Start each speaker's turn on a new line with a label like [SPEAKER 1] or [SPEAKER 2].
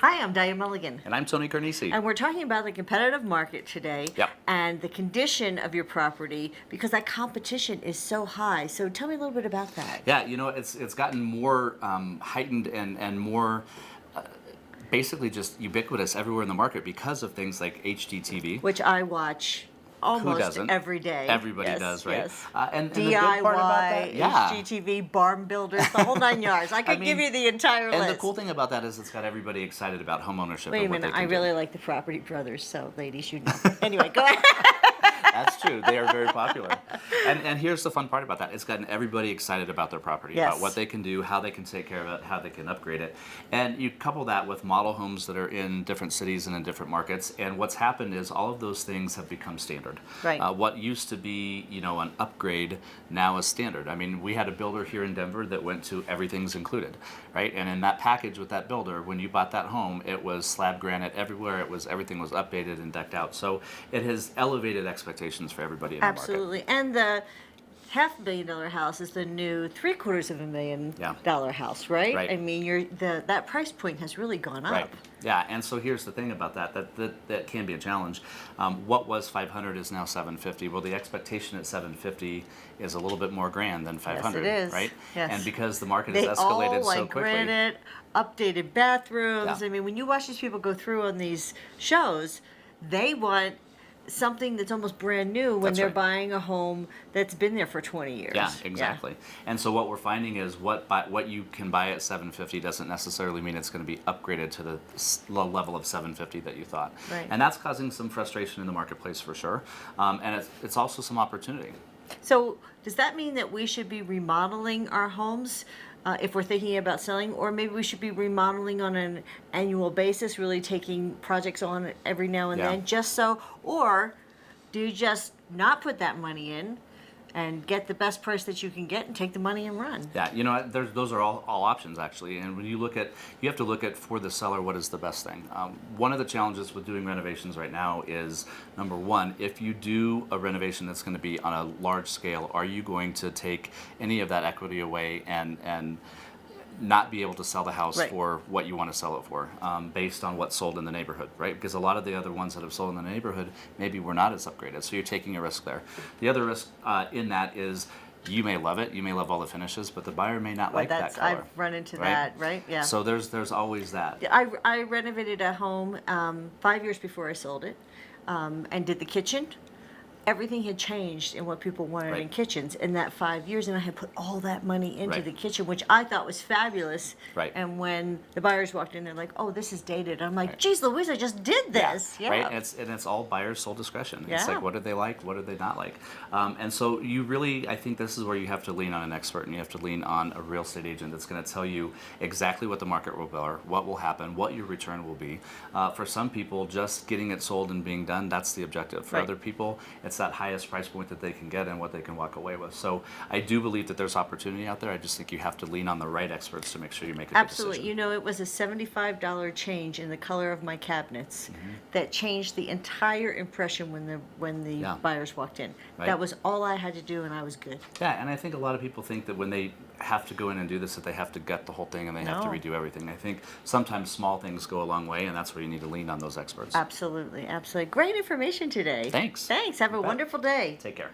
[SPEAKER 1] Hi, I'm Diane Mulligan.
[SPEAKER 2] And I'm Tony Carnisi.
[SPEAKER 1] And we're talking about the competitive market today.
[SPEAKER 2] Yep.
[SPEAKER 1] And the condition of your property because that competition is so high. So tell me a little bit about that.
[SPEAKER 2] Yeah, it's gotten more heightened and more basically just ubiquitous everywhere in the market because of things like HGTV.
[SPEAKER 1] Which I watch almost every day.
[SPEAKER 2] Everybody does, right?
[SPEAKER 1] Yes.
[SPEAKER 2] And
[SPEAKER 1] DIY,
[SPEAKER 2] the good part about that,
[SPEAKER 1] HGTV, barn builders, the whole 9 yards. I could give you the entire list.
[SPEAKER 2] And the cool thing about that is it's got everybody excited about homeownership.
[SPEAKER 1] Wait a minute, I really like the Property Brothers, so ladies, you know. Anyway, go ahead.
[SPEAKER 2] That's true. They are very popular. And here's the fun part about that. It's gotten everybody excited about their property, about what they can do, how they can take care of it, how they can upgrade it. And you couple that with model homes that are in different cities and in different markets. And what's happened is all of those things have become standard.
[SPEAKER 1] Right.
[SPEAKER 2] What used to be, an upgrade now is standard. I mean, we had a builder here in Denver that went to everything's included, right? And in that package with that builder, when you bought that home, it was slab granite everywhere. Everything was updated and decked out. So it has elevated expectations for everybody in the market.
[SPEAKER 1] Absolutely. And the $500,000 house is the new $750,000 house, right?
[SPEAKER 2] Right.
[SPEAKER 1] I mean, that price point has really gone up.
[SPEAKER 2] Right. Yeah, and so here's the thing about that can be a challenge. What was 500 is now 750. Well, the expectation at 750 is a little bit more grand than 500,
[SPEAKER 1] yes, it is.
[SPEAKER 2] right?
[SPEAKER 1] Yes.
[SPEAKER 2] And because the market has escalated
[SPEAKER 1] all like
[SPEAKER 2] so quickly.
[SPEAKER 1] granite, updated bathrooms.
[SPEAKER 2] Yeah.
[SPEAKER 1] I mean, when you watch these people go through on these shows, they want something that's almost brand new when they're buying a home that's been there for 20 years.
[SPEAKER 2] Yeah, exactly. Yeah. And so what we're finding is what you can buy at 750 doesn't necessarily mean it's going to be upgraded to the low level of 750 that you thought.
[SPEAKER 1] Right.
[SPEAKER 2] And that's causing some frustration in the marketplace for sure. And it's also some opportunity.
[SPEAKER 1] So does that mean that we should be remodeling our homes if we're thinking about selling, or maybe we should be remodeling on an annual basis, really taking projects on every now and then, just so, or do you just not put that money in and get the best price that you can get and take the money and run?
[SPEAKER 2] Yeah, those are all options actually. And when you have to look at for the seller what is the best thing. One of the challenges with doing renovations right now is, number one, if you do a renovation that's going to be on a large scale, are you going to take any of that equity away and not be able to sell the house for what you want to sell it for, based on what's sold in the neighborhood, right? Because a lot of the other ones that have sold in the neighborhood maybe were not as upgraded, so you're taking a risk there. The other risk in that is you may love it, you may love all the finishes, but the buyer may not like that color.
[SPEAKER 1] I've run into that, right? Yeah.
[SPEAKER 2] So there's always that.
[SPEAKER 1] I renovated a home 5 years before I sold it, and did the kitchen. Everything had changed in what people wanted in kitchens in that 5 years, and I had put all that money into the kitchen, which I thought was fabulous.
[SPEAKER 2] Right.
[SPEAKER 1] And when the buyers walked in, they're like, "Oh, this is dated." I'm like, "Geez, Louise, I just did this." Yeah.
[SPEAKER 2] Right. And it's all buyers' sole discretion. It's
[SPEAKER 1] Yeah.
[SPEAKER 2] like, what did they like? What did they not like? And so you really, I think this is where you have to lean on an expert, and you have to lean on a real estate agent that's going to tell you exactly what the market will bear, what will happen, what your return will be. For some people, just getting it sold and being done, that's the objective. For other people, it's that highest price point that they can get and what they can walk away with. So I do believe that there's opportunity out there. I just think you have to lean on the right experts to make sure you make a good
[SPEAKER 1] Absolutely.
[SPEAKER 2] decision.
[SPEAKER 1] It was a $75 change in the color of my cabinets that changed the entire impression when the buyers walked in.
[SPEAKER 2] Right.
[SPEAKER 1] That was all I had to do, and I was good.
[SPEAKER 2] Yeah, and I think a lot of people think that when they have to go in and do this, that they have to gut the whole thing and they have to redo everything. I think sometimes small things go a long way, and that's where you need to lean on those experts.
[SPEAKER 1] Absolutely, absolutely. Great information today.
[SPEAKER 2] Thanks.
[SPEAKER 1] Thanks. Have a wonderful day.
[SPEAKER 2] Take care.